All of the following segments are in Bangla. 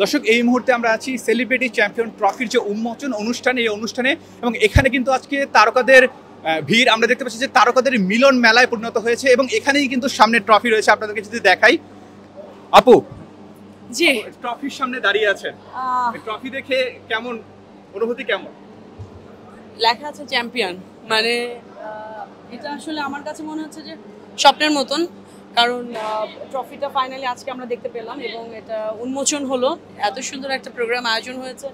দর্শক, এই মুহূর্তে আমরা আছি সেলিব্রিটি চ্যাম্পিয়ন ট্রফির যে উন্মোচন অনুষ্ঠানে, এই অনুষ্ঠানে, এবং এখানে কিন্তু আজকে তারকাদের ভিড় আমরা দেখতে পাচ্ছি যে তারকাদের মিলন মেলায় পরিণত হয়েছে, এবং এখানেই কিন্তু সামনে ট্রফি রয়েছে। আপনাদেরকে যদি দেখাই, আপু জি ট্রফির সামনে দাঁড়িয়ে আছেন, ট্রফি দেখে কেমন অনুভূতি? কেমন? লেখা আছে চ্যাম্পিয়ন, মানে এটা আসলে আমার কাছে মনে হচ্ছে যে স্বপ্নের মতন, কারণ ট্রফিটা ফাইনালি আজকে আমরা দেখতে পেলাম এবং এটা উন্মোচন হলো। এত সুন্দর একটা প্রোগ্রাম আয়োজন হয়েছে,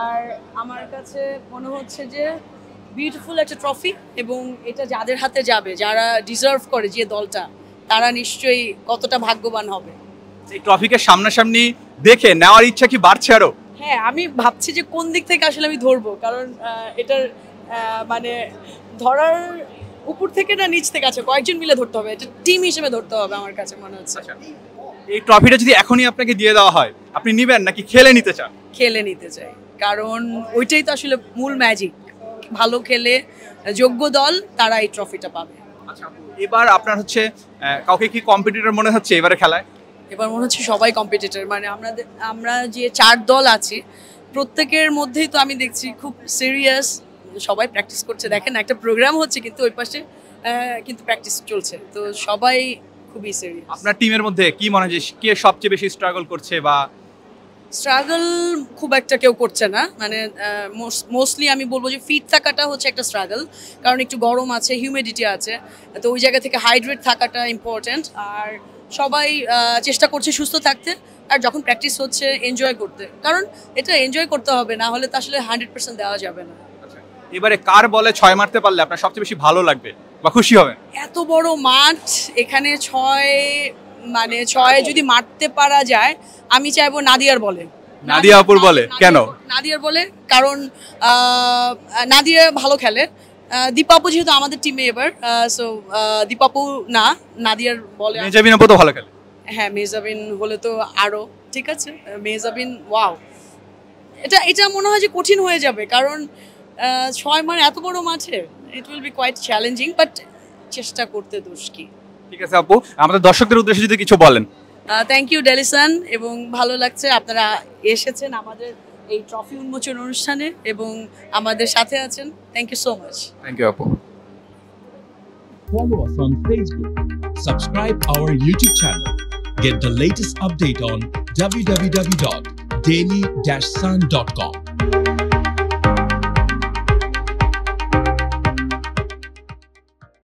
আর আমার কাছে মনে হচ্ছে যে বিউটিফুল একটা ট্রফি, এবং এটা যাদের হাতে যাবে, যারা ডিজার্ভ করে যে দলটা, তারা নিশ্চয়ই কতটা ভাগ্যবান হবে। এই ট্রফিকে সামনাসামনি দেখে নেওয়ার ইচ্ছা কি বাড়ছে আরো? হ্যাঁ, আমি ভাবছি যে কোন দিক থেকে আসলে আমি ধরবো, কারণ এটার মানে ধরার উপর থেকে না নিচ থেকে আছে, কয়েকজন মিলে ধরতে হবে, এটা টিম হিসেবে ধরতে হবে আমার কাছে মনে হচ্ছে। এই ট্রফিটা যদি এখনই আপনাকে দিয়ে দেওয়া হয়, আপনি নিবেন নাকি খেলে নিতে চান? খেলে নিতে চাই, কারণ ওইটাই তো আসলে মূল ম্যাজিক। ভালো খেলে যোগ্য দল তারা এই ট্রফিটা পাবে। আচ্ছা, এবার আপনার হচ্ছে কাউকে কি কম্পিটিটর মনে হচ্ছে এবারে খেলায়? এবার মনে হচ্ছে সবাই কম্পিটিটর, মানে আমরা যে 4 দল আছি প্রত্যেকের মধ্যেই তো আমি দেখছি খুব সিরিয়াস, সবাই প্র্যাকটিস করছে। দেখেন, একটা প্রোগ্রাম হচ্ছে কিন্তু ওই পাশে কিন্তু প্র্যাকটিস চলছে, তো সবাই খুবই সিরিয়াস। আপনার টিমের মধ্যে কি মনে হয় যে কে সবচেয়ে বেশি স্ট্রাগল করছে? বা স্ট্রাগল খুব একটা কেউ করছে না, মানে মোস্টলি আমি বলবো যে ফিট থাকাটা হচ্ছে একটা স্ট্রাগল, কারণ একটু গরম আছে, হিউমিডিটি আছে, তো ওই জায়গা থেকে হাইড্রেট থাকাটা ইম্পর্টেন্ট। আর সবাই চেষ্টা করছে সুস্থ থাকতে, আর যখন প্র্যাকটিস হচ্ছে এনজয় করতে, কারণ এটা এনজয় করতে হবে, না হলে তো আসলে 100% দেওয়া যাবে না। এবারে কার বলে 6 মারতে পারলে আপনার সবচেয়ে বেশি ভালো লাগবে বা খুশি হবেন? এত বড় মাঠ, এখানে 6 যদি মারতে পারা যায়, আমি চাইবো নাদিয়ার বলে। নাদিয়া আপুর বলে? কেন নাদিয়ার বলে? কারণ নাদিয়া ভালো খেলে। দীপাপু যেহেতু আমাদের টিমে এবার, সো দীপাপু না, নাদিয়ার বলে। মেজাবিন আপু তো ভালো খেলে। হ্যাঁ, মেজাবিন হলে তো আরো ঠিক আছে। মেজাবিন ওয়াও, এটা মনে হয় যে কঠিন হয়ে যাবে, কারণ 6 মানে এত বড় মাঠে it will be quite challenging, but চেষ্টা করতে দোষ কি। ঠিক আছে আপু, আমাদের দর্শকদের উদ্দেশ্যে যদি কিছু বলেন। থ্যাংক ইউ ডেলিসান, এবং ভালো লাগছে আপনারা এসেছেন আমাদের এই ট্রফি উন্মোচন অনুষ্ঠানে এবং আমাদের সাথে আছেন। Thank you so much. Thank you আপু। Follow us on Facebook. Subscribe our YouTube channel. Get the latest update on www.daily-sun.com.